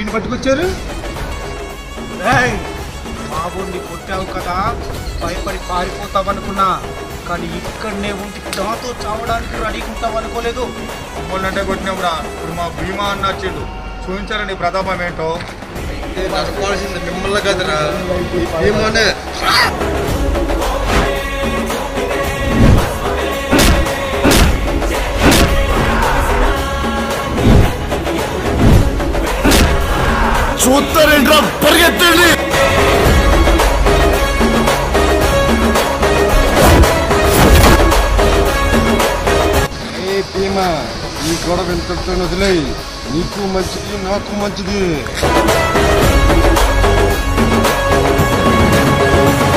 వీడిని పట్టుకొచ్చారు? బాబుని కొట్టావు కదా, భయపడి పారిపోతావనుకున్నా, కానీ ఇక్కడనే ఉండి నాతో చావడానికి రెడీగా ఉంటావు అనుకోలేదు. మమ్మల్ని అంటే కొట్టినావురా, ఇప్పుడు మా భీమా అన్న వచ్చిండు, చూపించారా నీ ప్రతాపం ఏంటో. నడపాల్సింది మిమ్మల్ని కదరా, భీమానే. చూస్తారేంట్రా, పరిగెత్తండి. భీమా, ఈ గొడవ ఇంతటితో వదిలేయి, నీకు మంచిది నాకు మంచిది.